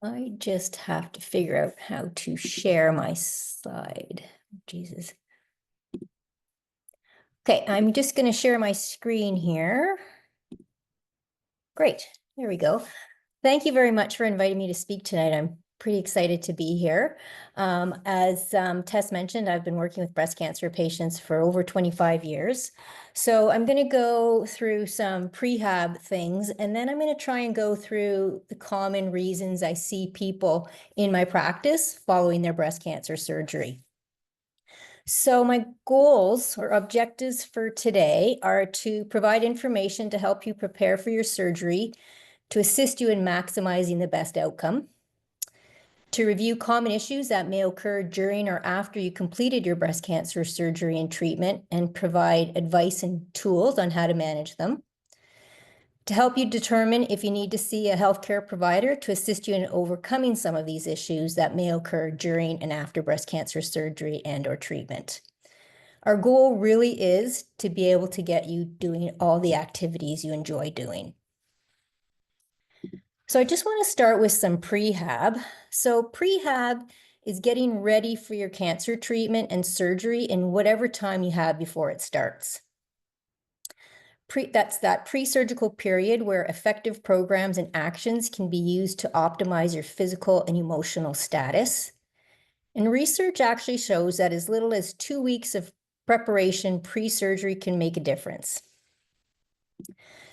I just have to figure out how to share my slide. Jesus. Okay, I'm just going to share my screen here. Great, there we go. Thank you very much for inviting me to speak tonight. I'm pretty excited to be here. As Tess mentioned, I've been working with breast cancer patients for over 25 years. So I'm going to go through some prehab things, and then I'm going to try and go through the common reasons I see people in my practice following their breast cancer surgery. So my goals or objectives for today are to provide information to help you prepare for your surgery, to assist you in maximizing the best outcome, to review common issues that may occur during or after you completed your breast cancer surgery and treatment, and provide advice and tools on how to manage them, to help you determine if you need to see a healthcare provider to assist you in overcoming some of these issues that may occur during and after breast cancer surgery and or treatment. Our goal really is to be able to get you doing all the activities you enjoy doing. So I just want to start with some prehab. So prehab is getting ready for your cancer treatment and surgery in whatever time you have before it starts. That's that pre-surgical period where effective programs and actions can be used to optimize your physical and emotional status. And research actually shows that as little as 2 weeks of preparation pre-surgery can make a difference.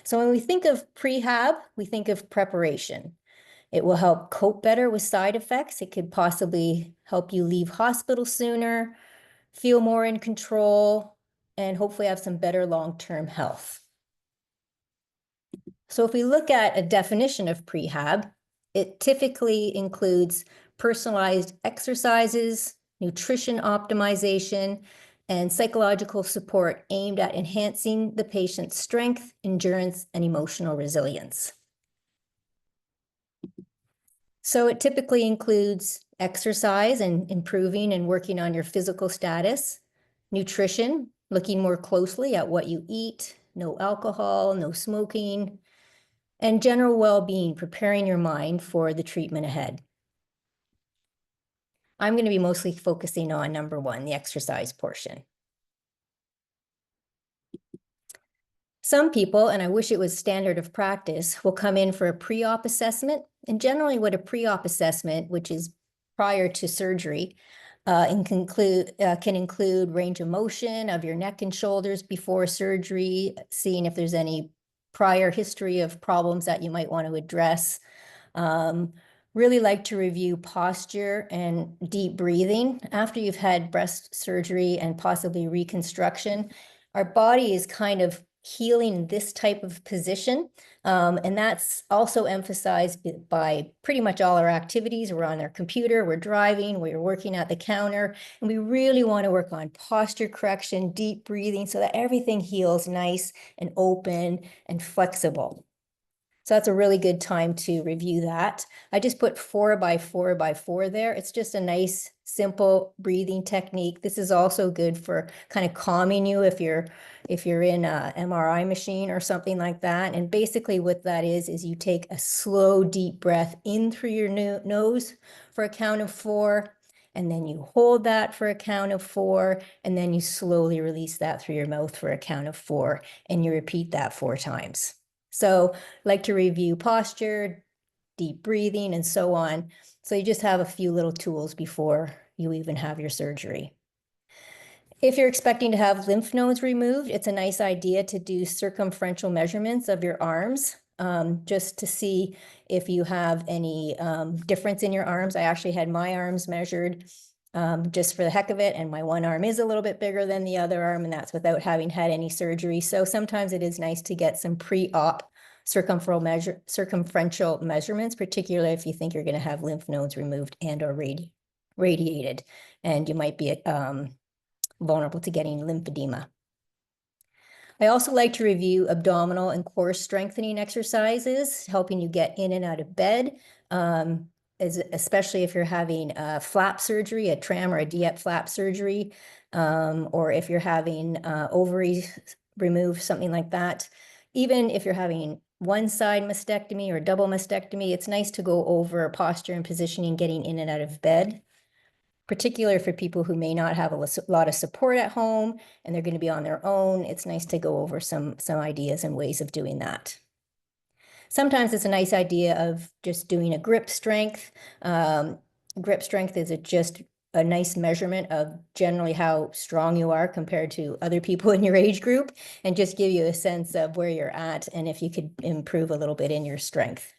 So when we think of prehab, we think of preparation. It will help cope better with side effects. It could possibly help you leave hospital sooner, feel more in control, and hopefully have some better long-term health. So if we look at a definition of prehab, it typically includes personalized exercises, nutrition optimization, and psychological support aimed at enhancing the patient's strength, endurance, and emotional resilience. So it typically includes exercise and improving and working on your physical status, nutrition, looking more closely at what you eat, no alcohol, no smoking, and general well-being, preparing your mind for the treatment ahead. I'm going to be mostly focusing on number 1, the exercise portion. Some people, and I wish it was standard of practice, will come in for a pre-op assessment. And generally what a pre-op assessment, which is prior to surgery, can include range of motion of your neck and shoulders before surgery, seeing if there's any prior history of problems that you might want to address. Really like to review posture and deep breathing. After you've had breast surgery and possibly reconstruction, our body is kind of healing this type of position. And that's also emphasized by pretty much all our activities. We're on our computer, we're driving, we're working at the counter, and we really want to work on posture correction, deep breathing, so that everything heals nice and open and flexible. So that's a really good time to review that. I just put 4x4x4 there. It's just a nice, simple breathing technique. This is also good for kind of calming you if you're in a MRI machine or something like that. And basically what that is you take a slow, deep breath in through your nose for a count of 4, and then you hold that for a count of 4, and then you slowly release that through your mouth for a count of 4, and you repeat that 4 times. So I like to review posture, deep breathing, and so on. So you just have a few little tools before you even have your surgery. If you're expecting to have lymph nodes removed, it's a nice idea to do circumferential measurements of your arms, just to see if you have any difference in your arms. I actually had my arms measured just for the heck of it, and my one arm is a little bit bigger than the other arm, and that's without having had any surgery. So sometimes it is nice to get some pre-op circumferential measurements, particularly if you think you're going to have lymph nodes removed and or radiated, and you might be vulnerable to getting lymphedema. I also like to review abdominal and core strengthening exercises, helping you get in and out of bed, especially if you're having a flap surgery, a tram or a DIEP flap surgery, or if you're having ovaries removed, something like that. Even if you're having one side mastectomy or double mastectomy, it's nice to go over posture and positioning, getting in and out of bed, particularly for people who may not have a lot of support at home and they're going to be on their own. It's nice to go over some ideas and ways of doing that. Sometimes it's a nice idea of just doing a grip strength. Grip strength is just a nice measurement of generally how strong you are compared to other people in your age group, and just give you a sense of where you're at and if you could improve a little bit in your strength.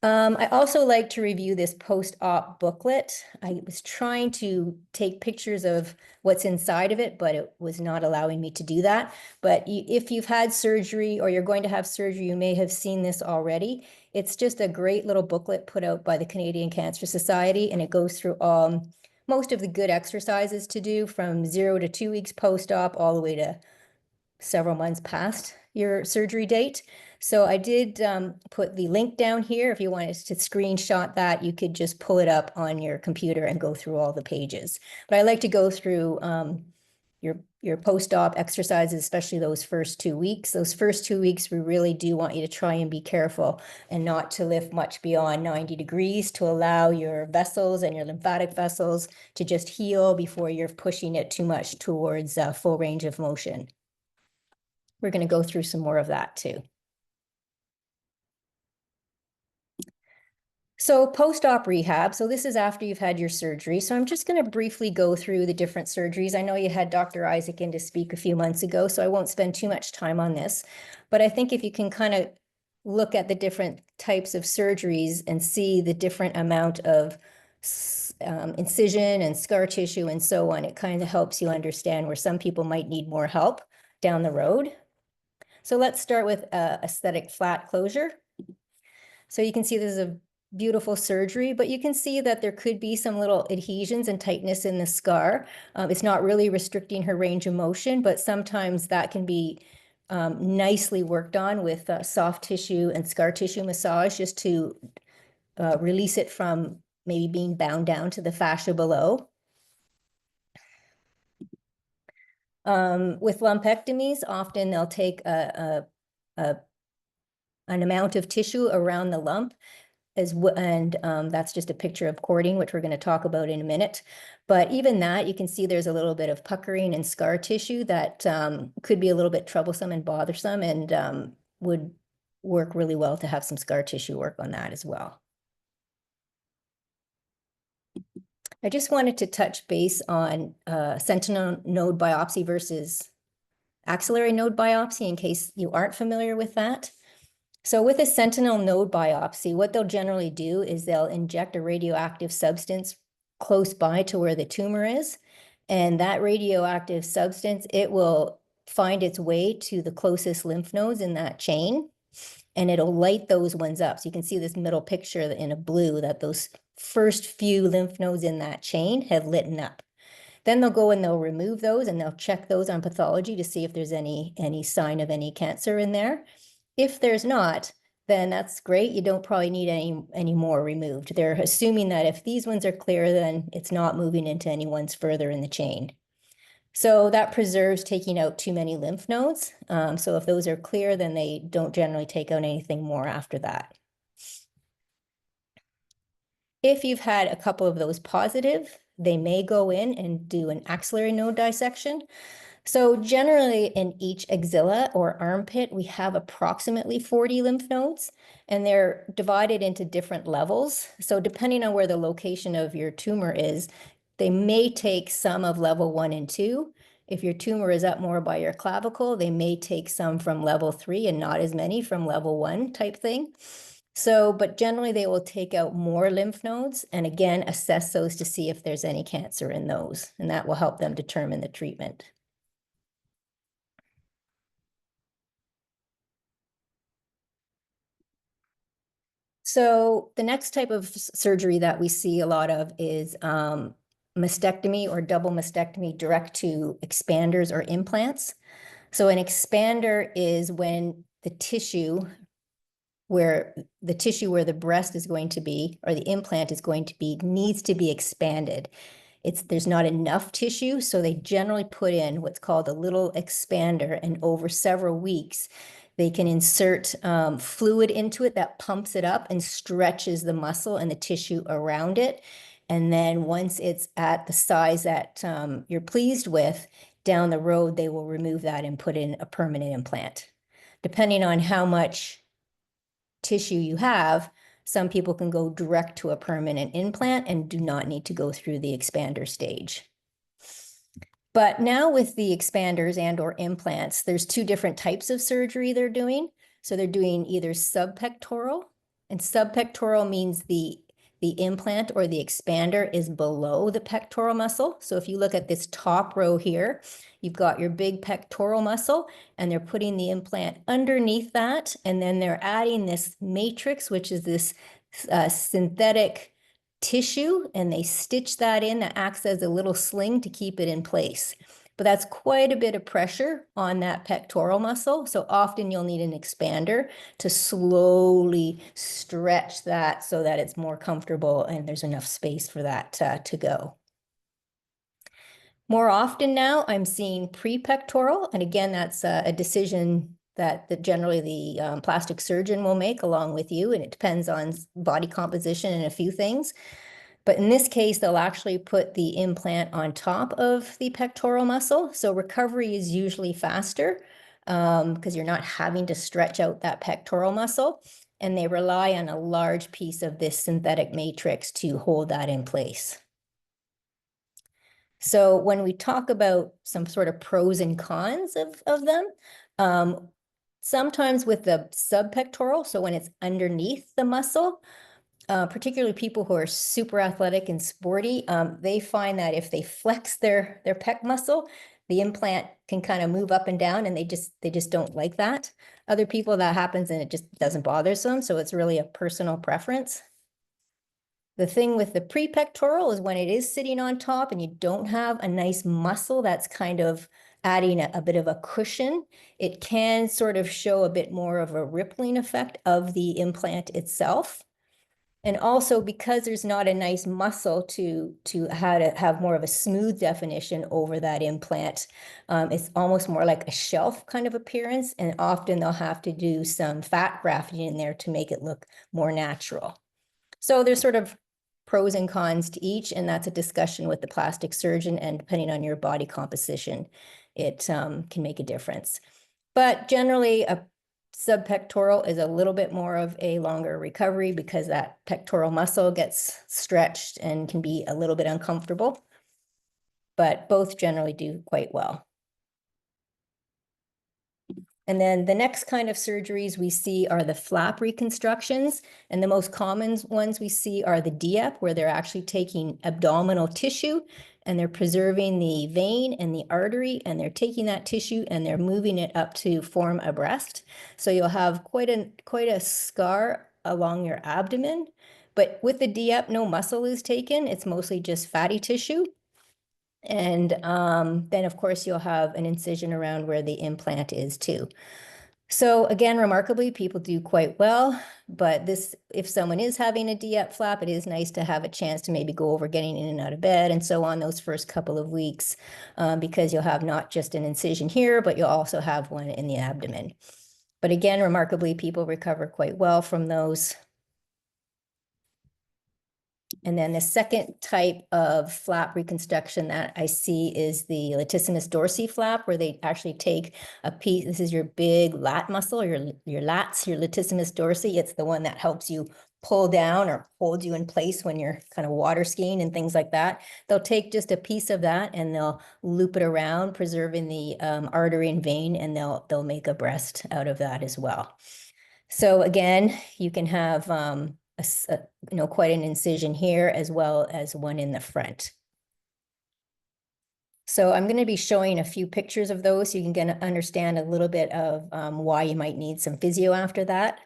I also like to review this post-op booklet. I was trying to take pictures of what's inside of it, but it was not allowing me to do that. But if you've had surgery or you're going to have surgery, you may have seen this already. It's just a great little booklet put out by the Canadian Cancer Society, and it goes through most of the good exercises to do from 0 to 2 weeks post-op all the way to several months past your surgery date. So I did put the link down here. If you wanted to screenshot that, you could just pull it up on your computer and go through all the pages. But I like to go through your post-op exercises, especially those first 2 weeks. Those first 2 weeks, we really do want you to try and be careful and not to lift much beyond 90 degrees to allow your vessels and your lymphatic vessels to just heal before you're pushing it too much towards full range of motion. We're going to go through some more of that too. So post-op rehab, so this is after you've had your surgery. So I'm just going to briefly go through the different surgeries. I know you had Dr. Isaac in to speak a few months ago, so I won't spend too much time on this. But I think if you can kind of look at the different types of surgeries and see the different amount of incision and scar tissue and so on, it kind of helps you understand where some people might need more help down the road. So let's start with aesthetic flat closure. So you can see this is a beautiful surgery, but you can see that there could be some little adhesions and tightness in the scar. It's not really restricting her range of motion, but sometimes that can be nicely worked on with soft tissue and scar tissue massage, just to release it from maybe being bound down to the fascia below. With lumpectomies, often they'll take an amount of tissue around the lump, and that's just a picture of cording, which we're going to talk about in a minute. But even that, you can see there's a little bit of puckering and scar tissue that could be a little bit troublesome and bothersome, and would work really well to have some scar tissue work on that as well. I just wanted to touch base on sentinel node biopsy versus axillary node biopsy in case you aren't familiar with that. So with a sentinel node biopsy, what they'll generally do is they'll inject a radioactive substance close by to where the tumor is. And that radioactive substance, it will find its way to the closest lymph nodes in that chain, and it'll light those ones up. So you can see this middle picture in a blue, that those first few lymph nodes in that chain have lit up. Then they'll go and they'll remove those, and they'll check those on pathology to see if there's any sign of any cancer in there. If there's not, then that's great. You don't probably need any more removed. They're assuming that if these ones are clear, then it's not moving into any ones further in the chain. So that preserves taking out too many lymph nodes. So if those are clear, then they don't generally take out anything more after that. If you've had a couple of those positive, they may go in and do an axillary node dissection. So generally in each axilla or armpit, we have approximately 40 lymph nodes, and they're divided into different levels. So depending on where the location of your tumor is, they may take some of level 1 and 2. If your tumor is up more by your clavicle, they may take some from level 3 and not as many from level 1 type thing. So, but generally they will take out more lymph nodes and again, assess those to see if there's any cancer in those, and that will help them determine the treatment. So the next type of surgery that we see a lot of is mastectomy or double mastectomy direct to expanders or implants. So an expander is when the tissue where the breast is going to be, or the implant is going to be, needs to be expanded. There's not enough tissue, so they generally put in what's called a little expander, and over several weeks, They can insert fluid into it that pumps it up and stretches the muscle and the tissue around it. And then once it's at the size that you're pleased with, down the road, they will remove that and put in a permanent implant. Depending on how much tissue you have, some people can go direct to a permanent implant and do not need to go through the expander stage. But now with the expanders and or implants, there's two different types of surgery they're doing. So they're doing either subpectoral, and subpectoral means the implant or the expander is below the pectoral muscle. So if you look at this top row here, you've got your big pectoral muscle, and they're putting the implant underneath that, and then they're adding this matrix, which is this synthetic tissue, and they stitch that in. That acts as a little sling to keep it in place. But that's quite a bit of pressure on that pectoral muscle. So often you'll need an expander to slowly stretch that so that it's more comfortable and there's enough space for that to go. More often now, I'm seeing pre-pectoral. And again, that's a decision that generally the plastic surgeon will make along with you. And it depends on body composition and a few things. But in this case, they'll actually put the implant on top of the pectoral muscle. So recovery is usually faster because you're not having to stretch out that pectoral muscle. And they rely on a large piece of this synthetic matrix to hold that in place. So when we talk about some sort of pros and cons of them, sometimes with the subpectoral, so when it's underneath the muscle, particularly people who are super athletic and sporty, they find that if they flex their pec muscle, the implant can kind of move up and down, and they just don't like that. Other people, that happens and it just doesn't bother them, so it's really a personal preference. The thing with the pre-pectoral is when it is sitting on top and you don't have a nice muscle that's kind of adding a bit of a cushion, it can sort of show a bit more of a rippling effect of the implant itself. And also because there's not a nice muscle to have more of a smooth definition over that implant, it's almost more like a shelf kind of appearance. And often they'll have to do some fat grafting in there to make it look more natural. So there's sort of pros and cons to each, and that's a discussion with the plastic surgeon, and depending on your body composition, it can make a difference. But generally, a subpectoral is a little bit more of a longer recovery because that pectoral muscle gets stretched and can be a little bit uncomfortable, but both generally do quite well. And then the next kind of surgeries we see are the flap reconstructions. And the most common ones we see are the DEP, where they're actually taking abdominal tissue and they're preserving the vein and the artery, and they're taking that tissue and they're moving it up to form a breast. So you'll have quite a scar along your abdomen. But with the DEP, no muscle is taken. It's mostly just fatty tissue. And then, of course, you'll have an incision around where the implant is too. So again, remarkably, people do quite well. But this, if someone is having a DEP flap, it is nice to have a chance to maybe go over getting in and out of bed and so on those first couple of weeks, because you'll have not just an incision here, but you'll also have one in the abdomen. But again, remarkably, people recover quite well from those. And then the second type of flap reconstruction that I see is the latissimus dorsi flap, where they actually take a piece. This is your big lat muscle, your lats, your latissimus dorsi. It's the one that helps you pull down or hold you in place when you're kind of water skiing and things like that. They'll take just a piece of that and they'll loop it around, preserving the artery and vein, and they'll make a breast out of that as well. So again, you can have quite an incision here as well as one in the front. So I'm going to be showing a few pictures of those so you can understand a little bit of why you might need some physio after that.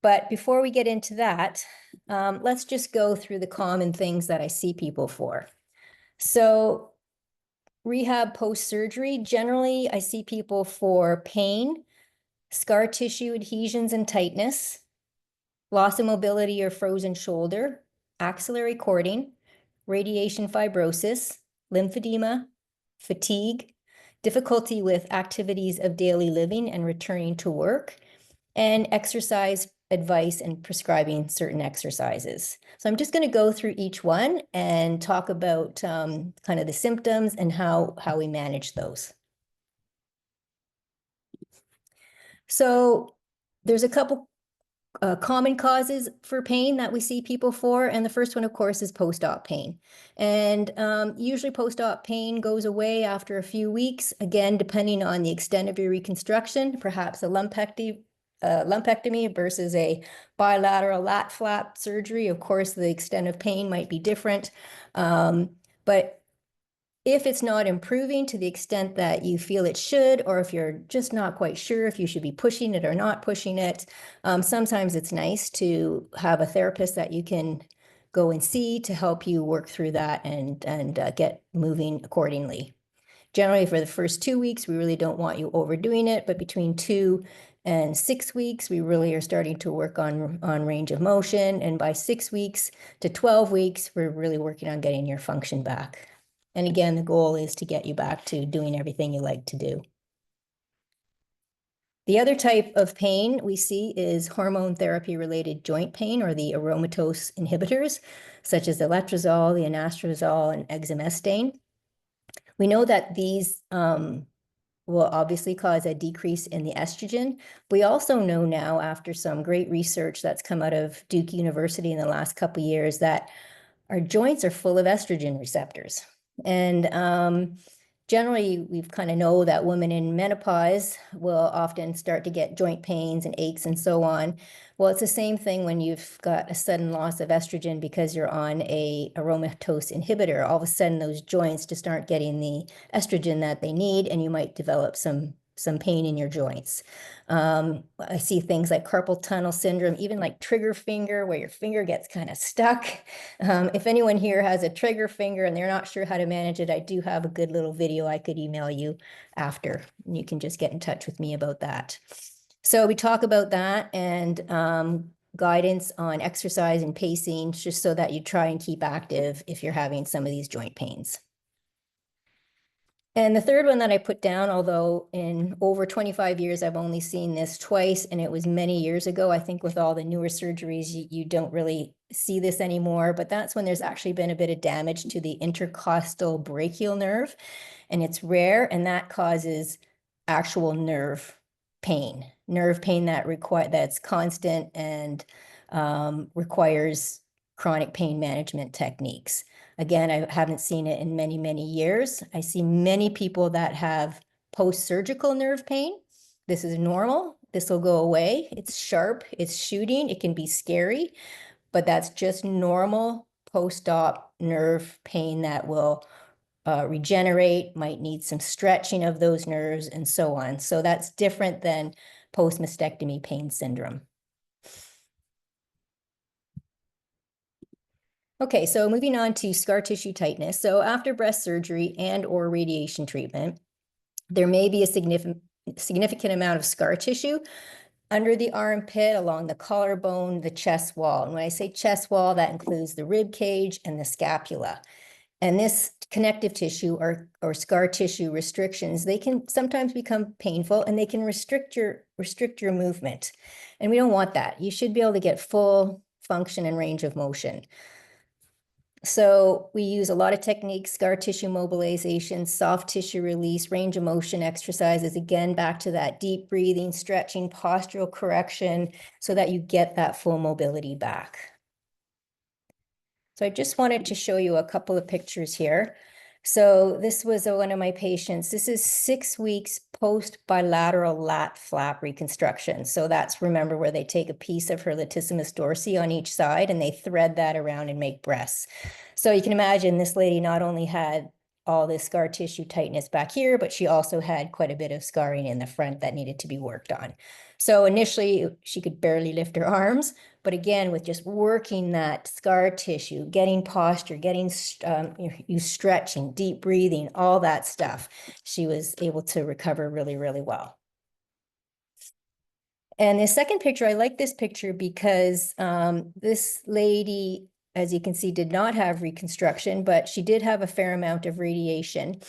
But before we get into that, let's just go through the common things that I see people for. So rehab post-surgery, generally I see people for pain, scar tissue adhesions and tightness, loss of mobility or frozen shoulder, axillary cording, radiation fibrosis, lymphedema, fatigue, difficulty with activities of daily living and returning to work, and exercise advice and prescribing certain exercises. So I'm just going to go through each one and talk about kind of the symptoms and how we manage those. So there's a couple common causes for pain that we see people for. And the first one, of course, is post-op pain. And usually post-op pain goes away after a few weeks, again, depending on the extent of your reconstruction, perhaps a lumpectomy versus a bilateral lat flap surgery. Of course, the extent of pain might be different. But if it's not improving to the extent that you feel it should, or if you're just not quite sure if you should be pushing it or not pushing it, sometimes it's nice to have a therapist that you can go and see to help you work through that and get moving accordingly. Generally, for the first 2 weeks, we really don't want you overdoing it, but between 2 and 6 weeks, we really are starting to work on range of motion. And by 6 weeks to 12 weeks, we're really working on getting your function back. And again, the goal is to get you back to doing everything you like to do. The other type of pain we see is hormone therapy-related joint pain, or the aromatase inhibitors, such as the letrozole, the anastrozole, and exemestane. We know that these will obviously cause a decrease in the estrogen. We also know now, after some great research that's come out of Duke University in the last couple of years, that our joints are full of estrogen receptors. And generally, we kind of know that women in menopause will often start to get joint pains and aches and so on. Well, it's the same thing when you've got a sudden loss of estrogen because you're on a aromatase inhibitor. All of a sudden, those joints just aren't getting the estrogen that they need, and you might develop some pain in your joints. I see things like carpal tunnel syndrome, even like trigger finger, where your finger gets kind of stuck. If anyone here has a trigger finger and they're not sure how to manage it, I do have a good little video I could email you after. You can just get in touch with me about that. So we talk about that and guidance on exercise and pacing, just so that you try and keep active if you're having some of these joint pains. And the third one that I put down, although in over 25 years, I've only seen this twice, and it was many years ago. I think with all the newer surgeries, you don't really see this anymore, but that's when there's actually been a bit of damage to the intercostal brachial nerve, and it's rare, and that causes actual nerve pain that's constant and requires chronic pain management techniques. Again, I haven't seen it in many, many years. I see many people that have post-surgical nerve pain. This is normal. This will go away. It's sharp. It's shooting. It can be scary, but that's just normal post-op nerve pain that will regenerate, might need some stretching of those nerves and so on. So that's different than post-mastectomy pain syndrome. Okay, so moving on to scar tissue tightness. So after breast surgery and or radiation treatment, there may be a significant amount of scar tissue under the armpit, along the collarbone, the chest wall. And when I say chest wall, that includes the rib cage and the scapula. And this connective tissue or scar tissue restrictions, they can sometimes become painful, and they can restrict your movement. And we don't want that. You should be able to get full function and range of motion. So we use a lot of techniques: scar tissue mobilization, soft tissue release, range of motion exercises, again, back to that deep breathing, stretching, postural correction, so that you get that full mobility back. So I just wanted to show you a couple of pictures here. So this was one of my patients. This is 6 weeks post bilateral lat flap reconstruction. So that's, remember, where they take a piece of her latissimus dorsi on each side and they thread that around and make breasts. So you can imagine this lady not only had all this scar tissue tightness back here, but she also had quite a bit of scarring in the front that needed to be worked on. So initially she could barely lift her arms, but again, with just working that scar tissue, getting posture, getting you stretching, deep breathing, all that stuff, she was able to recover really, really well. And the second picture, I like this picture because this lady, as you can see, did not have reconstruction, but she did have a fair amount of radiation.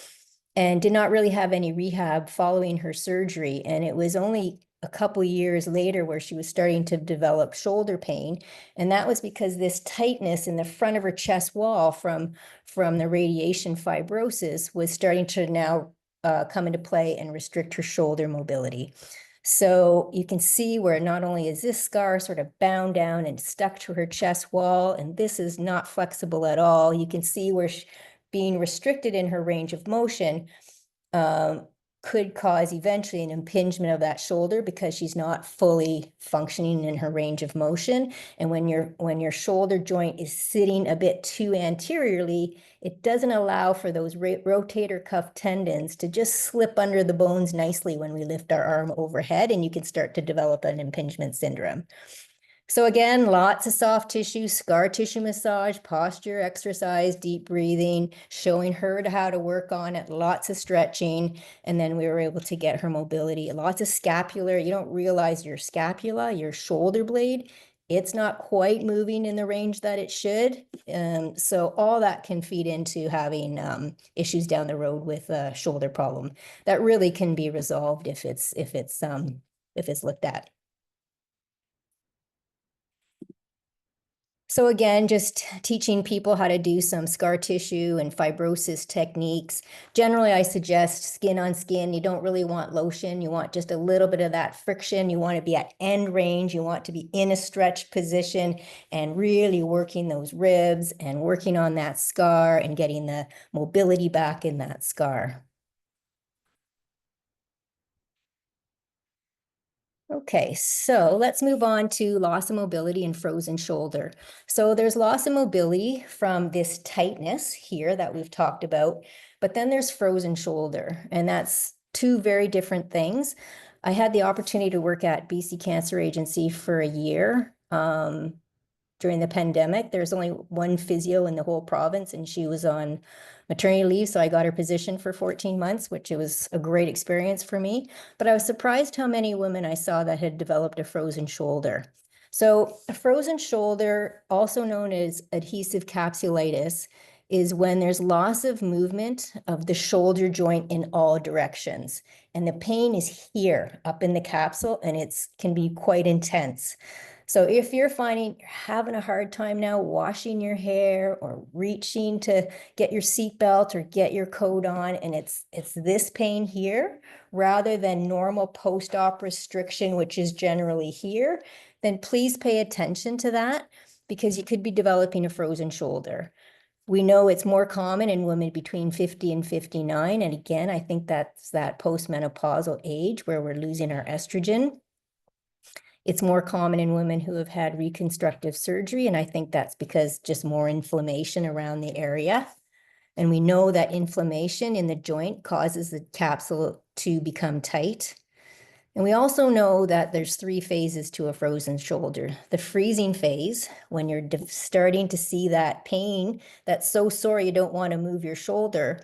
and did not really have any rehab following her surgery. And it was only a couple years later where she was starting to develop shoulder pain. And that was because this tightness in the front of her chest wall from the radiation fibrosis was starting to now come into play and restrict her shoulder mobility. So you can see where not only is this scar sort of bound down and stuck to her chest wall, and this is not flexible at all. You can see where being restricted in her range of motion could cause eventually an impingement of that shoulder because she's not fully functioning in her range of motion. And when your shoulder joint is sitting a bit too anteriorly, it doesn't allow for those rotator cuff tendons to just slip under the bones nicely when we lift our arm overhead, and you can start to develop an impingement syndrome. So again, lots of soft tissue, scar tissue massage, posture, exercise, deep breathing, showing her how to work on it, lots of stretching. And then we were able to get her mobility, lots of scapular. You don't realize your scapula, your shoulder blade, it's not quite moving in the range that it should. So all that can feed into having issues down the road with a shoulder problem that really can be resolved if it's looked at. So again, just teaching people how to do some scar tissue and fibrosis techniques. Generally, I suggest skin on skin. You don't really want lotion. You want just a little bit of that friction. You want to be at end range. You want to be in a stretched position and really working those ribs and working on that scar and getting the mobility back in that scar. Okay, so let's move on to loss of mobility and frozen shoulder. So there's loss of mobility from this tightness here that we've talked about, but then there's frozen shoulder, and that's two very different things. I had the opportunity to work at BC Cancer Agency for a year. During the pandemic, there's only one physio in the whole province, and she was on maternity leave, so I got her position for 14 months, which it was a great experience for me. But I was surprised how many women I saw that had developed a frozen shoulder. So a frozen shoulder, also known as adhesive capsulitis, is when there's loss of movement of the shoulder joint in all directions. And the pain is here up in the capsule, and it can be quite intense. So if you're finding you're having a hard time now washing your hair or reaching to get your seatbelt or get your coat on, and it's this pain here rather than normal post-op restriction, which is generally here, then please pay attention to that because you could be developing a frozen shoulder. We know it's more common in women between 50 and 59. And again, I think that's that postmenopausal age where we're losing our estrogen. It's more common in women who have had reconstructive surgery, and I think that's because just more inflammation around the area. And we know that inflammation in the joint causes the capsule to become tight. And we also know that there's 3 phases to a frozen shoulder. The freezing phase, when you're starting to see that pain that's so sore you don't want to move your shoulder,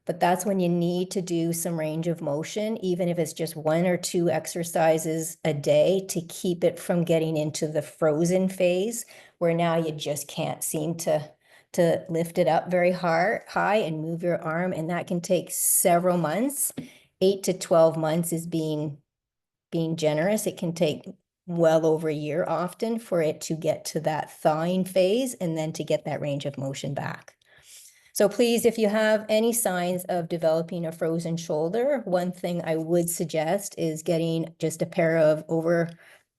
but that's when you need to do some range of motion, even if it's just 1 or 2 exercises a day to keep it from getting into the frozen phase, where now you just can't seem to lift it up very high and move your arm. And that can take several months. 8 to 12 months is being generous. It can take well over a year often for it to get to that thawing phase and then to get that range of motion back. So please, if you have any signs of developing a frozen shoulder, one thing I would suggest is getting just a pair of over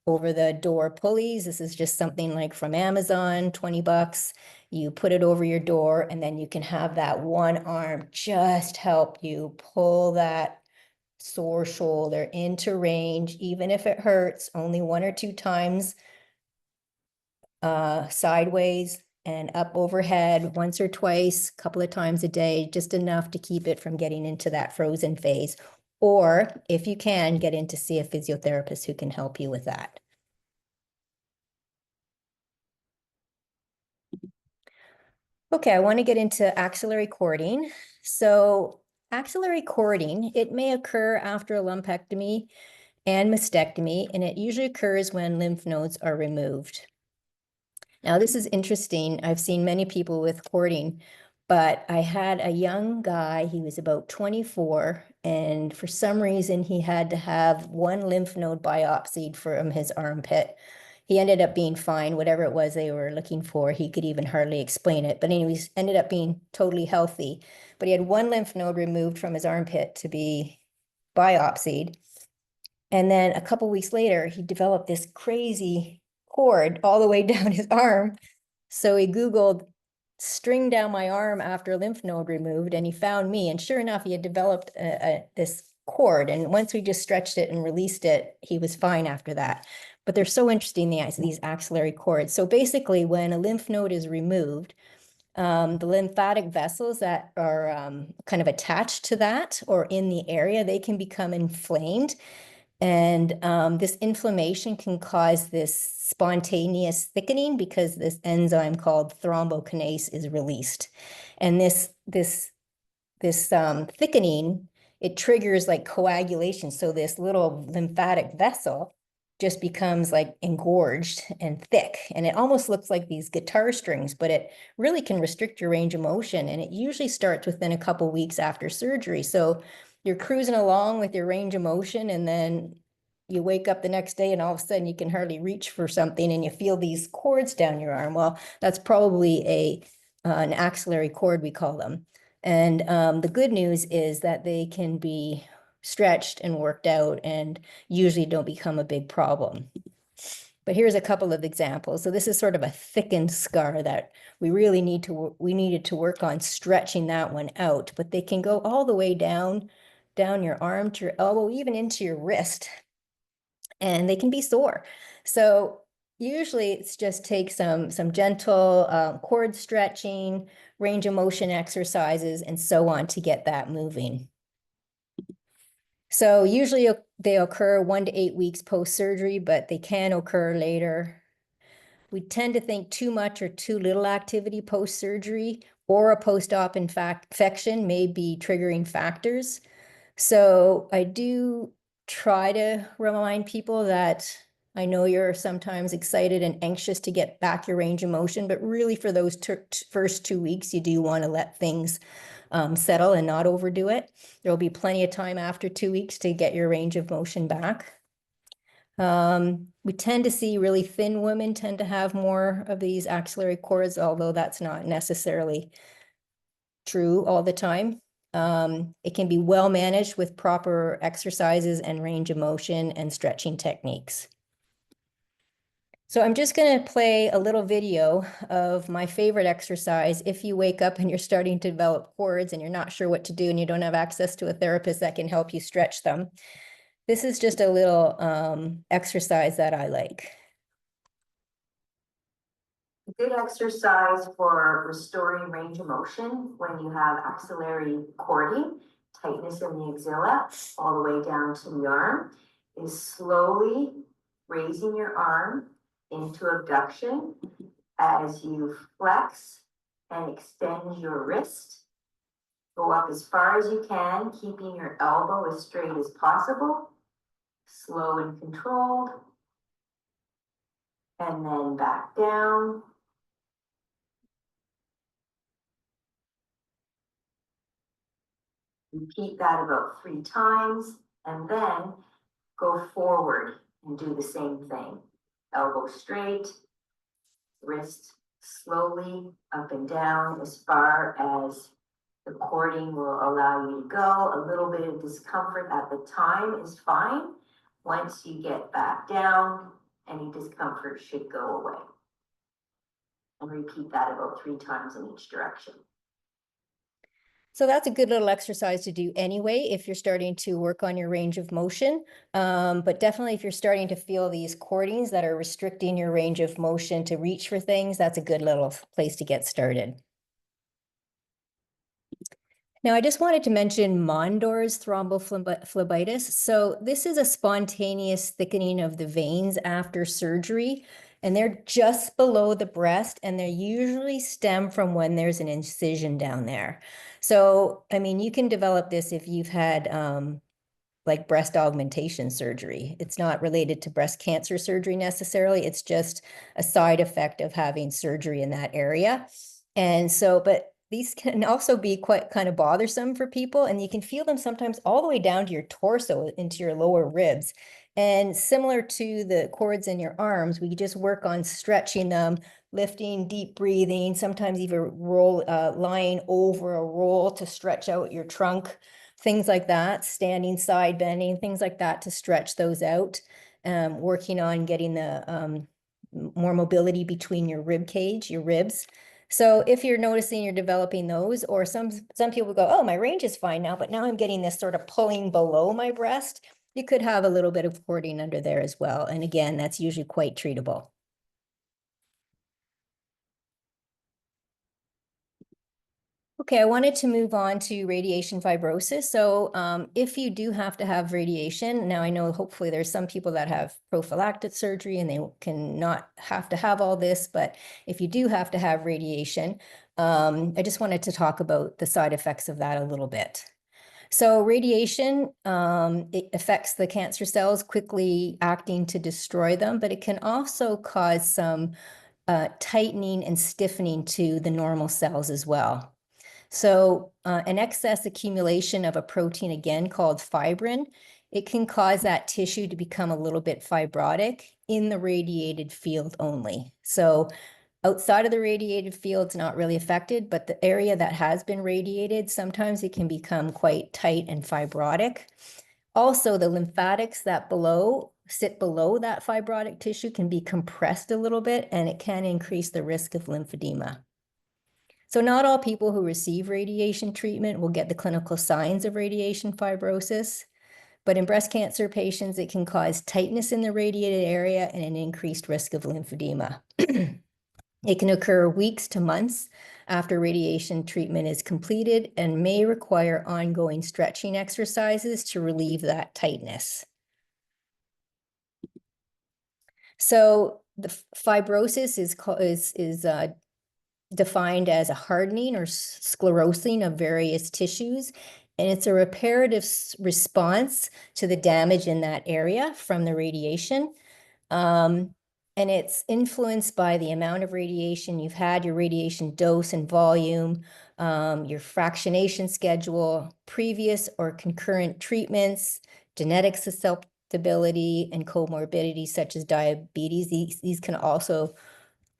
the door pulleys. This is just something like from Amazon, 20 bucks. You put it over your door, and then you can have that one arm just help you pull that sore shoulder into range, even if it hurts, only 1 or 2 times sideways and up overhead, once or twice, a couple of times a day, just enough to keep it from getting into that frozen phase. Or if you can, get in to see a physiotherapist who can help you with that. Okay, I want to get into axillary cording. So axillary cording, it may occur after a lumpectomy and mastectomy, and it usually occurs when lymph nodes are removed. Now, this is interesting. I've seen many people with cording But I had a young guy, he was about 24, and for some reason he had to have one lymph node biopsied from his armpit. He ended up being fine, whatever it was they were looking for. He could even hardly explain it. But anyways, ended up being totally healthy. But he had one lymph node removed from his armpit to be biopsied. And then a couple weeks later, he developed this crazy cord all the way down his arm. So he Googled string down my arm after a lymph node removed, and he found me. And sure enough, he had developed this cord. And once we just stretched it and released it, he was fine after that. But they're so interesting, these axillary cords. So basically, when a lymph node is removed, the lymphatic vessels that are kind of attached to that or in the area, they can become inflamed. And this inflammation can cause this spontaneous thickening because this enzyme called thrombokinase is released. And this thickening, it triggers like coagulation. So this little lymphatic vessel just becomes like engorged and thick. And it almost looks like these guitar strings, but it really can restrict your range of motion. And it usually starts within a couple weeks after surgery. So you're cruising along with your range of motion, and then you wake up the next day and all of a sudden you can hardly reach for something and you feel these cords down your arm. Well, that's probably an axillary cord, we call them. And the good news is that they can be stretched and worked out and usually don't become a big problem. But here's a couple of examples. So this is sort of a thickened scar that we really needed to work on stretching that one out, but they can go all the way down your arm to your elbow, even into your wrist, and they can be sore. So usually it's just take some gentle cord stretching, range of motion exercises, and so on to get that moving. So usually they occur 1 to 8 weeks post-surgery, but they can occur later. We tend to think too much or too little activity post-surgery or a post-op infection may be triggering factors. So I do try to remind people that I know you're sometimes excited and anxious to get back your range of motion, but really for those first 2 weeks, you do want to let things settle and not overdo it. There will be plenty of time after 2 weeks to get your range of motion back. We tend to see really thin women tend to have more of these axillary cords, although that's not necessarily true all the time. It can be well managed with proper exercises and range of motion and stretching techniques. So I'm just going to play a little video of my favorite exercise. If you wake up and you're starting to develop cords and you're not sure what to do and you don't have access to a therapist that can help you stretch them, this is just a little exercise that I like. A good exercise for restoring range of motion when you have axillary cording, tightness in the axilla, all the way down to the arm, is slowly raising your arm into abduction as you flex and extend your wrist. Go up as far as you can, keeping your elbow as straight as possible, slow and controlled, and then back down. Repeat that about 3 times, and then go forward and do the same thing. Elbow straight, wrist slowly up and down as far as the cording will allow you to go. A little bit of discomfort at the time is fine. Once you get back down, any discomfort should go away. And repeat that about 3 times in each direction. So that's a good little exercise to do anyway if you're starting to work on your range of motion. But definitely if you're starting to feel these cordings that are restricting your range of motion to reach for things, that's a good little place to get started. Now, I just wanted to mention Mondor's thrombophlebitis. So this is a spontaneous thickening of the veins after surgery, and they're just below the breast, and they usually stem from when there's an incision down there. So, I mean, you can develop this if you've had like breast augmentation surgery. It's not related to breast cancer surgery necessarily. It's just a side effect of having surgery in that area. And so, but these can also be quite kind of bothersome for people, and you can feel them sometimes all the way down to your torso into your lower ribs. And similar to the cords in your arms, we just work on stretching them, lifting, deep breathing, sometimes even lying over a roll to stretch out your trunk, things like that, standing, side bending, things like that to stretch those out, working on getting the more mobility between your rib cage, your ribs. So if you're noticing you're developing those, or some people go, oh, my range is fine now, but now I'm getting this sort of pulling below my breast, you could have a little bit of cording under there as well. And again, that's usually quite treatable. Okay, I wanted to move on to radiation fibrosis. So if you do have to have radiation, now I know hopefully there's some people that have prophylactic surgery and they can not have to have all this, but if you do have to have radiation, I just wanted to talk about the side effects of that a little bit. So radiation, it affects the cancer cells, quickly acting to destroy them, but it can also cause some tightening and stiffening to the normal cells as well. So an excess accumulation of a protein, again, called fibrin, it can cause that tissue to become a little bit fibrotic in the radiated field only. So outside of the radiated field, it's not really affected, but the area that has been radiated, sometimes it can become quite tight and fibrotic. Also, the lymphatics that sit below that fibrotic tissue can be compressed a little bit, and it can increase the risk of lymphedema. So not all people who receive radiation treatment will get the clinical signs of radiation fibrosis, but in breast cancer patients, it can cause tightness in the radiated area and an increased risk of lymphedema. It can occur weeks to months after radiation treatment is completed and may require ongoing stretching exercises to relieve that tightness. So the fibrosis is defined as a hardening or sclerosing of various tissues, and it's a reparative response to the damage in that area from the radiation. And it's influenced by the amount of radiation you've had, your radiation dose and volume, your fractionation schedule, previous or concurrent treatments, genetic susceptibility, and comorbidities such as diabetes. These can also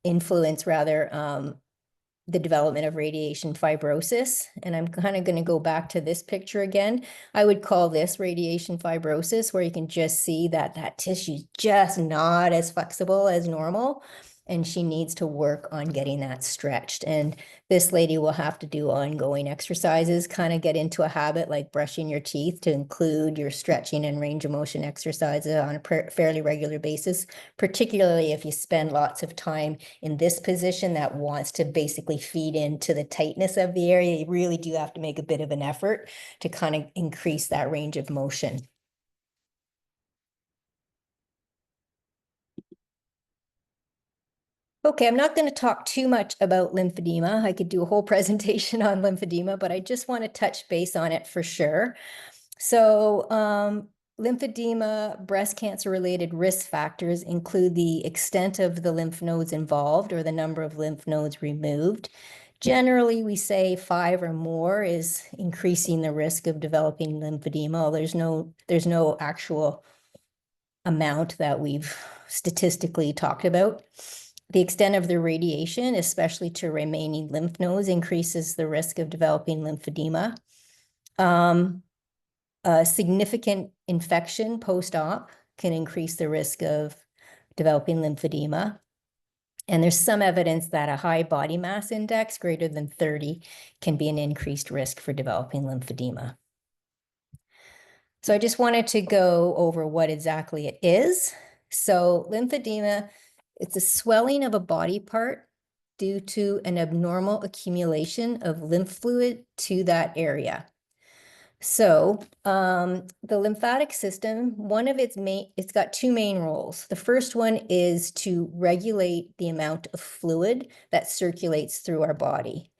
influence rather the development of radiation fibrosis. And I'm kind of going to go back to this picture again. I would call this radiation fibrosis, where you can just see that that tissue's just not as flexible as normal. And she needs to work on getting that stretched. And this lady will have to do ongoing exercises, kind of get into a habit like brushing your teeth to include your stretching and range of motion exercises on a fairly regular basis, particularly if you spend lots of time in this position that wants to basically feed into the tightness of the area. You really do have to make a bit of an effort to kind of increase that range of motion. Okay, I'm not going to talk too much about lymphedema. I could do a whole presentation on lymphedema, but I just want to touch base on it for sure. So lymphedema, breast cancer-related risk factors include the extent of the lymph nodes involved or the number of lymph nodes removed. Generally, we say 5 or more is increasing the risk of developing lymphedema. There's no actual amount that we've statistically talked about. The extent of the radiation, especially to remaining lymph nodes, increases the risk of developing lymphedema. A significant infection post-op can increase the risk of developing lymphedema. And there's some evidence that a high body mass index greater than 30 can be an increased risk for developing lymphedema. So I just wanted to go over what exactly it is. So lymphedema, it's a swelling of a body part due to an abnormal accumulation of lymph fluid to that area. So the lymphatic system, it's got 2 main roles. The first one is to regulate the amount of fluid that circulates through our body.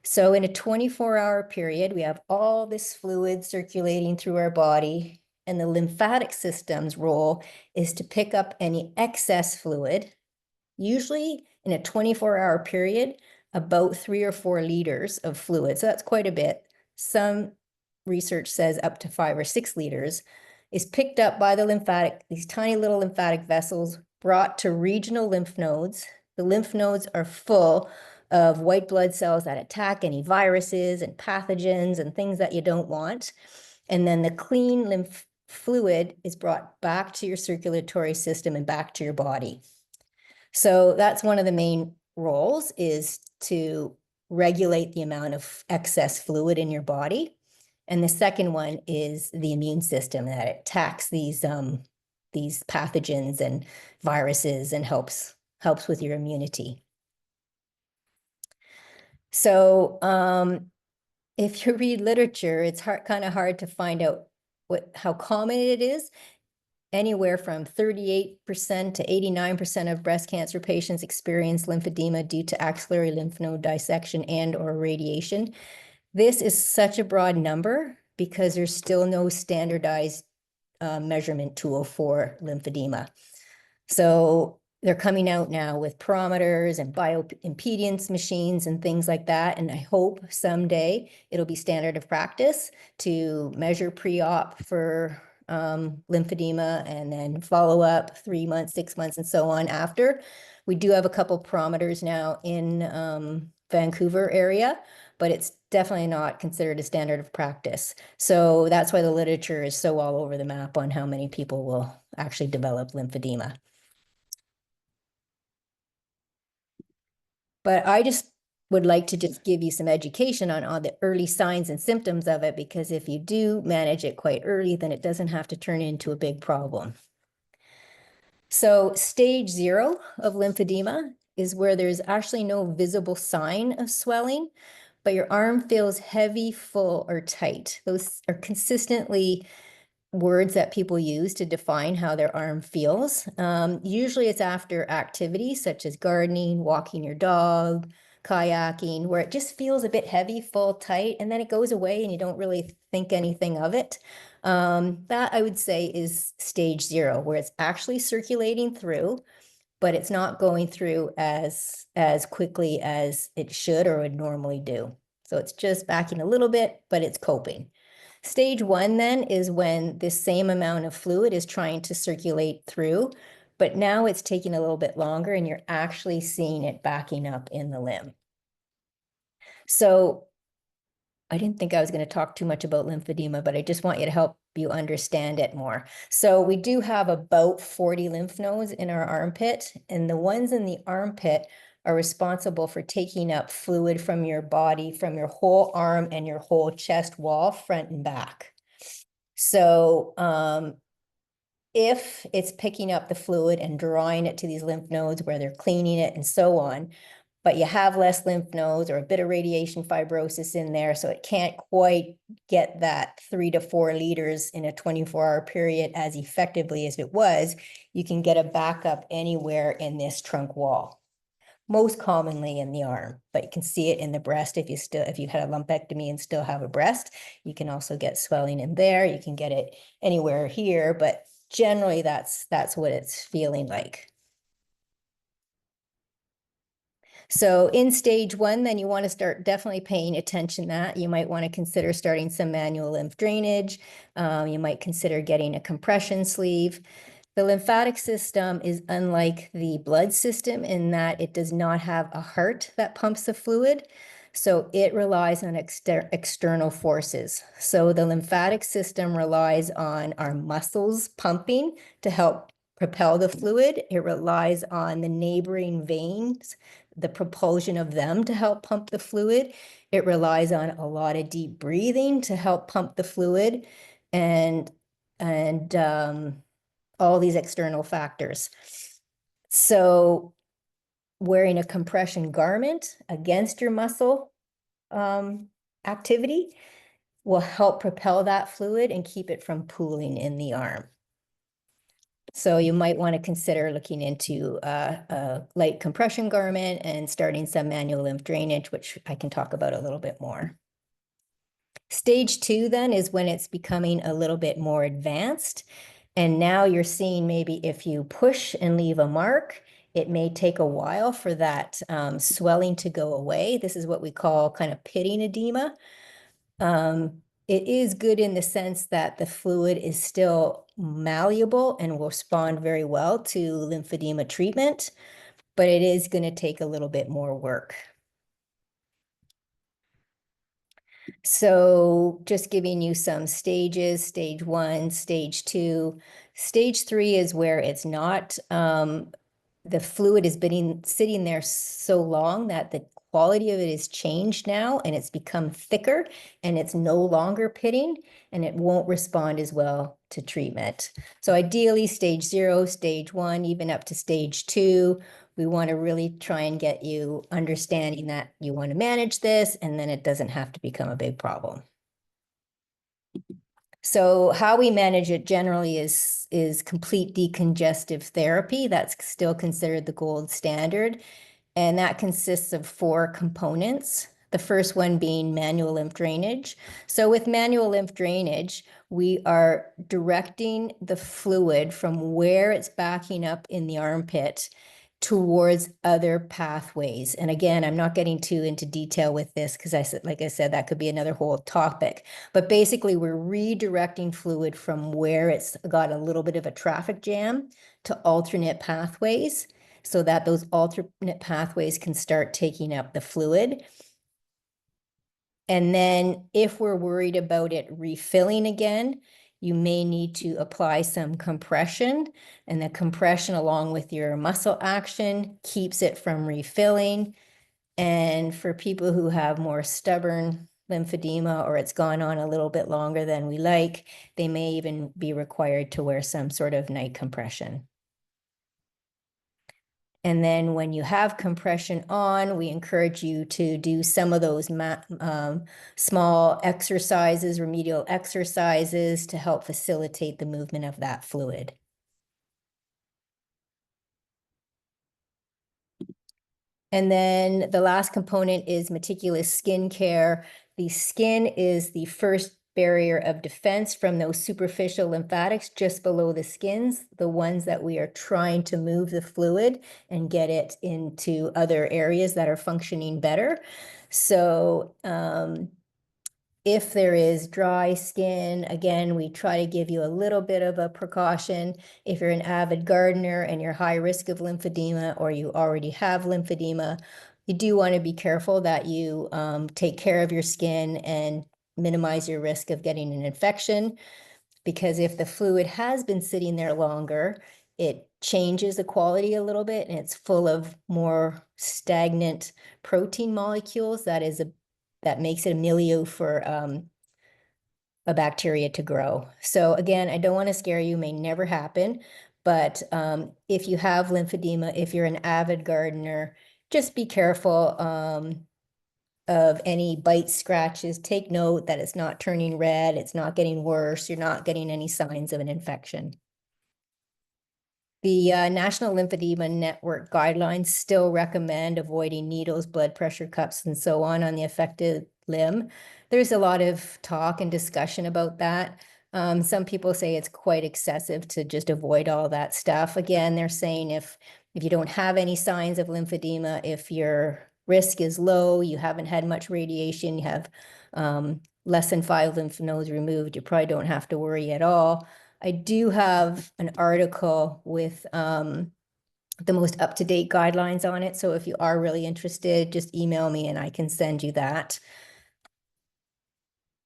So in a 24-hour period, we have all this fluid circulating through our body, and the lymphatic system's role is to pick up any excess fluid, usually in a 24-hour period, about 3 or 4 liters of fluid. So that's quite a bit. Some research says up to 5 or 6 liters is picked up by the lymphatic, these tiny little lymphatic vessels brought to regional lymph nodes. The lymph nodes are full of white blood cells that attack any viruses and pathogens and things that you don't want. And then the clean lymph fluid is brought back to your circulatory system and back to your body. So that's one of the main roles, is to regulate the amount of excess fluid in your body. And the second one is the immune system, that attacks these pathogens and viruses and helps with your immunity. So if you read literature, it's kind of hard to find out how common it is. Anywhere from 38% to 89% of breast cancer patients experience lymphedema due to axillary lymph node dissection and or radiation. This is such a broad number because there's still no standardized measurement tool for lymphedema. So they're coming out now with perometers and bioimpedance machines and things like that. And I hope someday it'll be standard of practice to measure pre-op for lymphedema and then follow up 3 months, 6 months, and so on after. We do have a couple perometers now in Vancouver area, but it's definitely not considered a standard of practice. So that's why the literature is so all over the map on how many people will actually develop lymphedema. But I just would like to just give you some education on all the early signs and symptoms of it, because if you do manage it quite early, then it doesn't have to turn into a big problem. So stage 0 of lymphedema is where there's actually no visible sign of swelling, but your arm feels heavy, full, or tight. Those are consistently words that people use to define how their arm feels. Usually it's after activities such as gardening, walking your dog, kayaking, where it just feels a bit heavy, full, tight, and then it goes away and you don't really think anything of it. That I would say is stage 0, where it's actually circulating through, but it's not going through as quickly as it should or would normally do. So it's just backing a little bit, but it's coping. Stage 1 then is when this same amount of fluid is trying to circulate through, but now it's taking a little bit longer and you're actually seeing it backing up in the limb. So I didn't think I was going to talk too much about lymphedema, but I just want you to help you understand it more. So we do have about 40 lymph nodes in our armpit, and the ones in the armpit are responsible for taking up fluid from your body, from your whole arm and your whole chest wall, front and back. So if it's picking up the fluid and drawing it to these lymph nodes where they're cleaning it and so on, but you have less lymph nodes or a bit of radiation fibrosis in there, so it can't quite get that 3 to 4 liters in a 24-hour period as effectively as it was, you can get a backup anywhere in this trunk wall. Most commonly in the arm, but you can see it in the breast. If you've had a lumpectomy and still have a breast, you can also get swelling in there. You can get it anywhere here, but generally that's what it's feeling like. So in stage 1, then you want to start definitely paying attention to that. You might want to consider starting some manual lymph drainage. You might consider getting a compression sleeve. The lymphatic system is unlike the blood system in that it does not have a heart that pumps the fluid. So it relies on external forces. So the lymphatic system relies on our muscles pumping to help propel the fluid. It relies on the neighboring veins, the propulsion of them to help pump the fluid. It relies on a lot of deep breathing to help pump the fluid, and all these external factors. So wearing a compression garment against your muscle activity will help propel that fluid and keep it from pooling in the arm. So you might want to consider looking into a light compression garment and starting some manual lymph drainage, which I can talk about a little bit more. Stage 2 then is when it's becoming a little bit more advanced. And now you're seeing maybe if you push and leave a mark, it may take a while for that swelling to go away. This is what we call kind of pitting edema. It is good in the sense that the fluid is still malleable and will respond very well to lymphedema treatment, but it is going to take a little bit more work. So just giving you some stages, stage 1, stage 2. Stage 3 is where it's not, the fluid has been sitting there so long that the quality of it is changed now, and it's become thicker, and it's no longer pitting, and it won't respond as well to treatment. So ideally, stage 0, stage 1, even up to stage 2, we want to really try and get you understanding that you want to manage this, and then it doesn't have to become a big problem. So how we manage it generally is complete decongestive therapy. That's still considered the gold standard. And that consists of 4 components. The first one being manual lymph drainage. So with manual lymph drainage, we are directing the fluid from where it's backing up in the armpit towards other pathways. And again, I'm not getting too into detail with this because like I said, that could be another whole topic. But basically, we're redirecting fluid from where it's got a little bit of a traffic jam to alternate pathways, so that those alternate pathways can start taking up the fluid. And then if we're worried about it refilling again, you may need to apply some compression, and the compression along with your muscle action keeps it from refilling. And for people who have more stubborn lymphedema, or it's gone on a little bit longer than we like, they may even be required to wear some sort of night compression. And then when you have compression on, we encourage you to do some of those small exercises, remedial exercises, to help facilitate the movement of that fluid. And then the last component is meticulous skin care. The skin is the first barrier of defense from those superficial lymphatics just below the skins, the ones that we are trying to move the fluid and get it into other areas that are functioning better. So if there is dry skin, again, we try to give you a little bit of a precaution. If you're an avid gardener and you're high risk of lymphedema, or you already have lymphedema, you do want to be careful that you take care of your skin and minimize your risk of getting an infection, because if the fluid has been sitting there longer, it changes the quality a little bit, and it's full of more stagnant protein molecules that makes it a milieu for a bacteria to grow. So again, I don't want to scare you, may never happen, but if you have lymphedema, if you're an avid gardener, just be careful of any bites, scratches. Take note that it's not turning red, it's not getting worse, you're not getting any signs of an infection. The National Lymphedema Network guidelines still recommend avoiding needles, blood pressure cups, and so on the affected limb. There's a lot of talk and discussion about that. Some people say it's quite excessive to just avoid all that stuff. Again, they're saying if you don't have any signs of lymphedema, if your risk is low, you haven't had much radiation, you have less than 5 lymph nodes removed, you probably don't have to worry at all. I do have an article with the most up-to-date guidelines on it. So if you are really interested, just email me and I can send you that.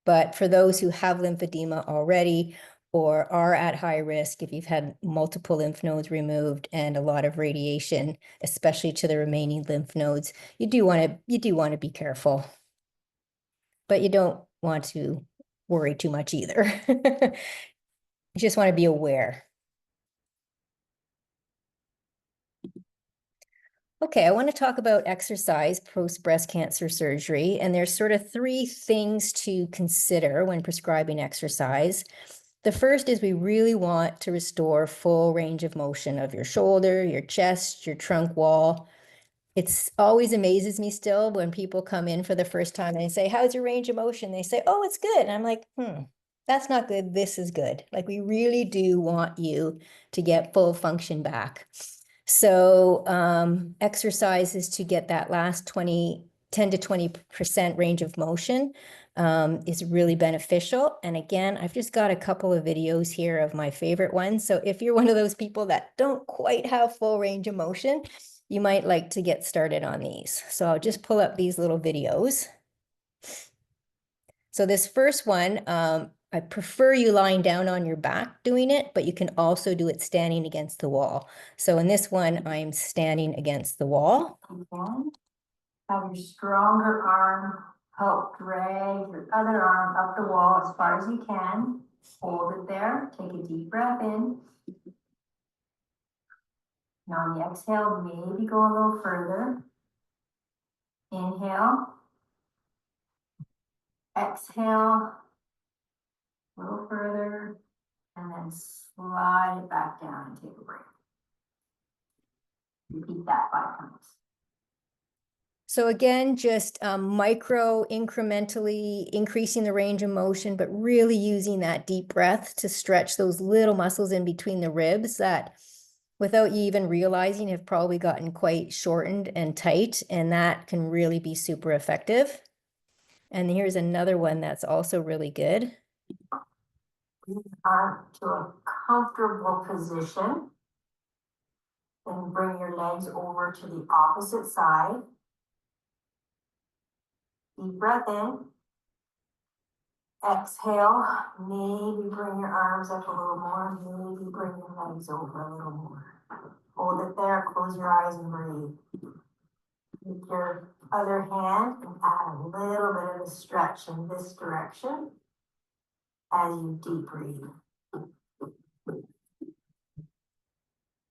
But for those who have lymphedema already or are at high risk, if you've had multiple lymph nodes removed and a lot of radiation, especially to the remaining lymph nodes, you do want to be careful. But you don't want to worry too much either. You just want to be aware. Okay, I want to talk about exercise post breast cancer surgery, and there's sort of 3 things to consider when prescribing exercise. The first is we really want to restore full range of motion of your shoulder, your chest, your trunk wall. It's always amazes me still when people come in for the first time and they say, "How's your range of motion?" They say, "Oh, it's good." And I'm like, that's not good. This is good. Like, we really do want you to get full function back. So exercises to get that last 10 to 20% range of motion is really beneficial. And again, I've just got a couple of videos here of my favorite ones. So if you're one of those people that don't quite have full range of motion, you might like to get started on these. So I'll just pull up these little videos. So this first one, I prefer you lying down on your back doing it, but you can also do it standing against the wall. So in this one, I'm standing against the wall. Again, have your stronger arm help drag your other arm up the wall as far as you can. Hold it there, take a deep breath in. Now on the exhale, maybe go a little further. Inhale. Exhale. A little further. And then slide it back down and take a break. Repeat that 5 times. So again, just micro incrementally increasing the range of motion, but really using that deep breath to stretch those little muscles in between the ribs that without you even realizing have probably gotten quite shortened and tight, and that can really be super effective. And here's another one that's also really good. Arm to a comfortable position. Then bring your legs over to the opposite side. Deep breath in. Exhale, maybe bring your arms up a little more, maybe bring your legs over a little more. Hold it there, close your eyes and breathe. Take your other hand and add a little bit of a stretch in this direction as you deep breathe.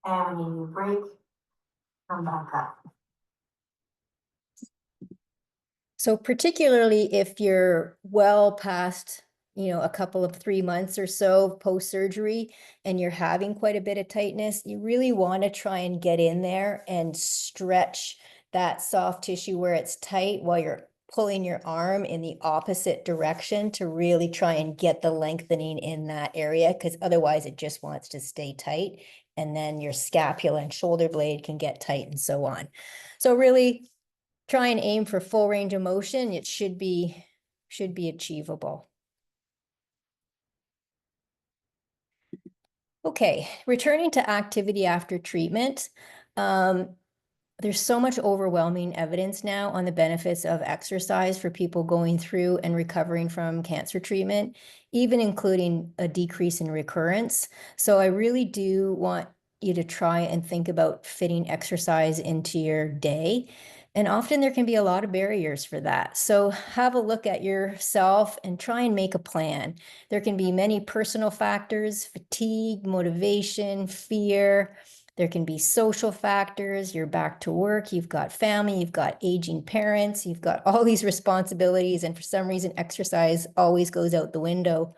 And when you break, come back up. So particularly if you're well past, a couple of 3 months or so post-surgery and you're having quite a bit of tightness, you really want to try and get in there and stretch that soft tissue where it's tight while you're pulling your arm in the opposite direction to really try and get the lengthening in that area, because otherwise it just wants to stay tight, and then your scapula and shoulder blade can get tight and so on. So really try and aim for full range of motion. It should be achievable. Okay, returning to activity after treatment. There's so much overwhelming evidence now on the benefits of exercise for people going through and recovering from cancer treatment, even including a decrease in recurrence. So I really do want you to try and think about fitting exercise into your day. And often there can be a lot of barriers for that. So have a look at yourself and try and make a plan. There can be many personal factors: fatigue, motivation, fear. There can be social factors. You're back to work, you've got family, you've got aging parents, you've got all these responsibilities, and for some reason, exercise always goes out the window.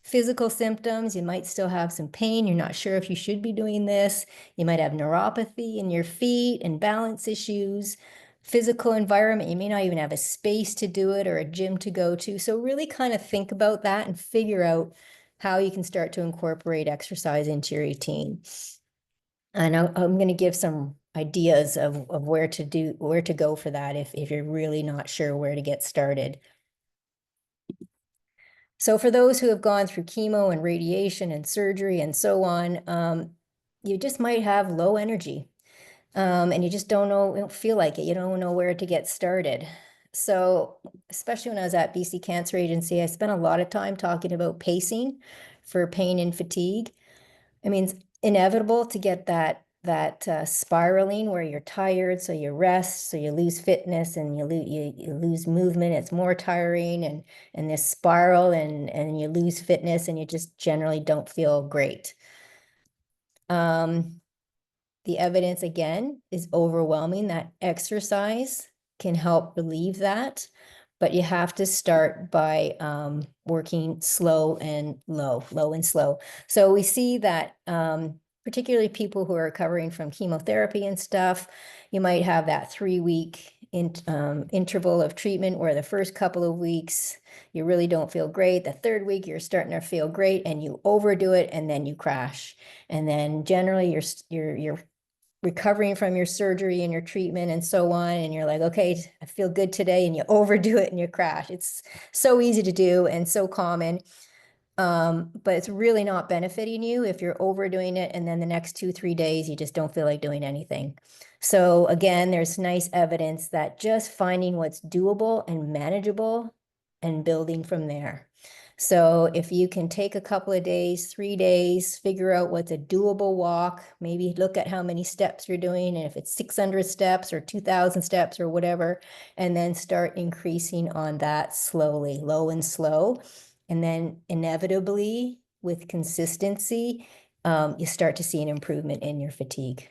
Physical symptoms, you might still have some pain. You're not sure if you should be doing this. You might have neuropathy in your feet and balance issues. Physical environment, you may not even have a space to do it or a gym to go to. So really kind of think about that and figure out how you can start to incorporate exercise into your routine. And I'm going to give some ideas of where to go for that if you're really not sure where to get started. So for those who have gone through chemo and radiation and surgery and so on, you just might have low energy, and you just don't feel like it. You don't know where to get started. So especially when I was at BC Cancer Agency, I spent a lot of time talking about pacing for pain and fatigue. I mean, it's inevitable to get that spiraling where you're tired, so you rest, so you lose fitness and you lose movement. It's more tiring, and this spiral, and you lose fitness, and you just generally don't feel great. The evidence again is overwhelming that exercise can help relieve that, but you have to start by working slow and low and slow. So we see that particularly people who are recovering from chemotherapy and stuff, you might have that 3-week interval of treatment where the first couple of weeks you really don't feel great. The 3rd week you're starting to feel great, and you overdo it, and then you crash. And then generally you're recovering from your surgery and your treatment and so on, and you're like, okay, I feel good today, and you overdo it and you crash. It's so easy to do and so common. But it's really not benefiting you if you're overdoing it and then the next 2-3 days you just don't feel like doing anything. So again, there's nice evidence that just finding what's doable and manageable and building from there. So if you can take a couple of days, 3 days, figure out what's a doable walk, maybe look at how many steps you're doing, and if it's 600 steps or 2,000 steps or whatever, and then start increasing on that slowly, low and slow. And then inevitably, with consistency, you start to see an improvement in your fatigue.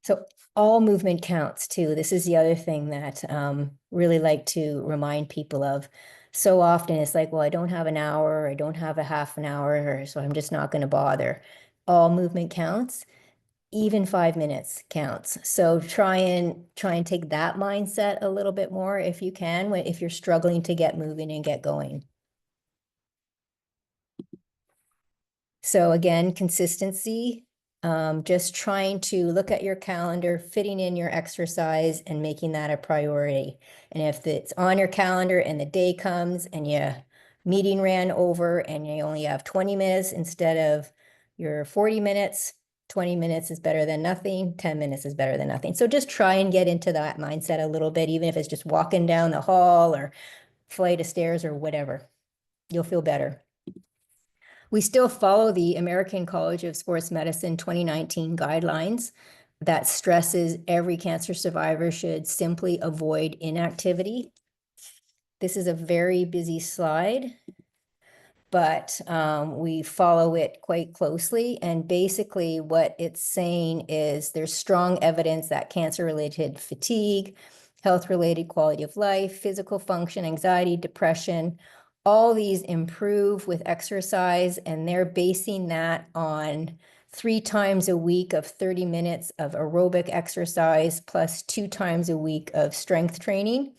So all movement counts too. This is the other thing that really like to remind people of. So often it's like, well, I don't have an hour, or I don't have a half an hour, so I'm just not going to bother. All movement counts. Even 5 minutes counts. So try and take that mindset a little bit more if you can, if you're struggling to get moving and get going. So again, consistency, just trying to look at your calendar, fitting in your exercise and making that a priority. And if it's on your calendar and the day comes and your meeting ran over and you only have 20 minutes instead of your 40 minutes, 20 minutes is better than nothing, 10 minutes is better than nothing. So just try and get into that mindset a little bit, even if it's just walking down the hall or flight of stairs or whatever. You'll feel better. We still follow the American College of Sports Medicine 2019 guidelines that stresses every cancer survivor should simply avoid inactivity. This is a very busy slide, but we follow it quite closely. And basically what it's saying is there's strong evidence that cancer-related fatigue, health-related quality of life, physical function, anxiety, depression, all these improve with exercise, and they're basing that on 3 times a week of 30 minutes of aerobic exercise plus 2 times a week of strength training,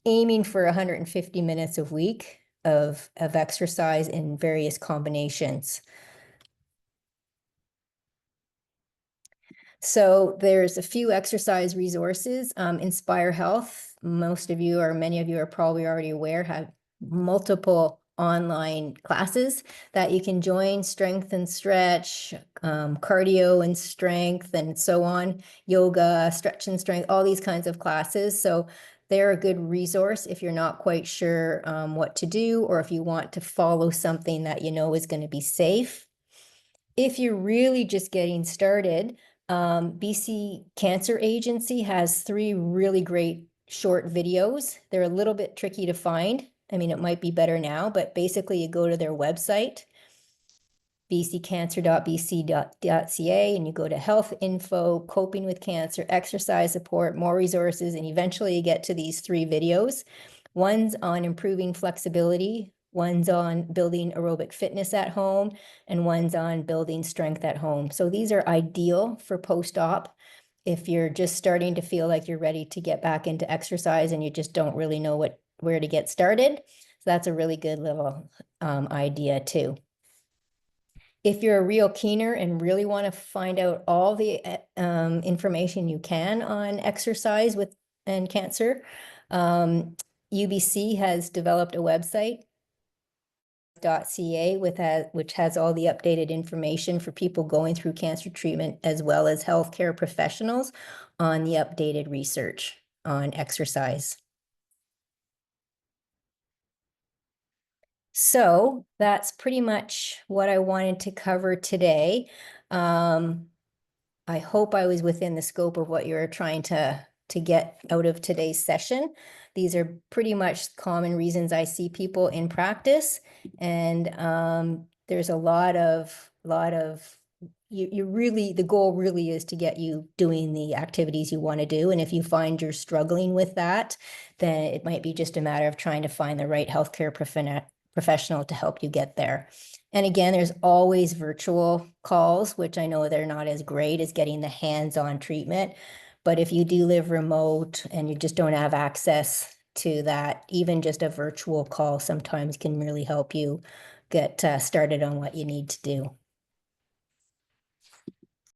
aiming for 150 minutes a week of exercise in various combinations. So there's a few exercise resources. Inspire Health, most of you or many of you are probably already aware, have multiple online classes that you can join, strength and stretch, cardio and strength, and so on, yoga, stretch and strength, all these kinds of classes. So they're a good resource if you're not quite sure what to do, or if you want to follow something that you know is going to be safe. If you're really just getting started, BC Cancer Agency has 3 really great short videos. They're a little bit tricky to find. I mean, it might be better now, but basically you go to their website, bccancer.bc.ca, and you go to health info, coping with cancer, exercise support, more resources, and eventually you get to these 3 videos. One's on improving flexibility, one's on building aerobic fitness at home, and one's on building strength at home. So these are ideal for post-op if you're just starting to feel like you're ready to get back into exercise and you just don't really know where to get started. So that's a really good little idea too. If you're a real keener and really want to find out all the information you can on exercise and cancer, UBC has developed a website, .ca, which has all the updated information for people going through cancer treatment, as well as healthcare professionals on the updated research on exercise. So that's pretty much what I wanted to cover today. I hope I was within the scope of what you're trying to get out of today's session. These are pretty much common reasons I see people in practice, and there's a lot of you really, the goal really is to get you doing the activities you want to do. And if you find you're struggling with that, then it might be just a matter of trying to find the right healthcare professional to help you get there. And again, there's always virtual calls, which I know they're not as great as getting the hands-on treatment. But if you do live remote and you just don't have access to that, even just a virtual call sometimes can really help you get started on what you need to do.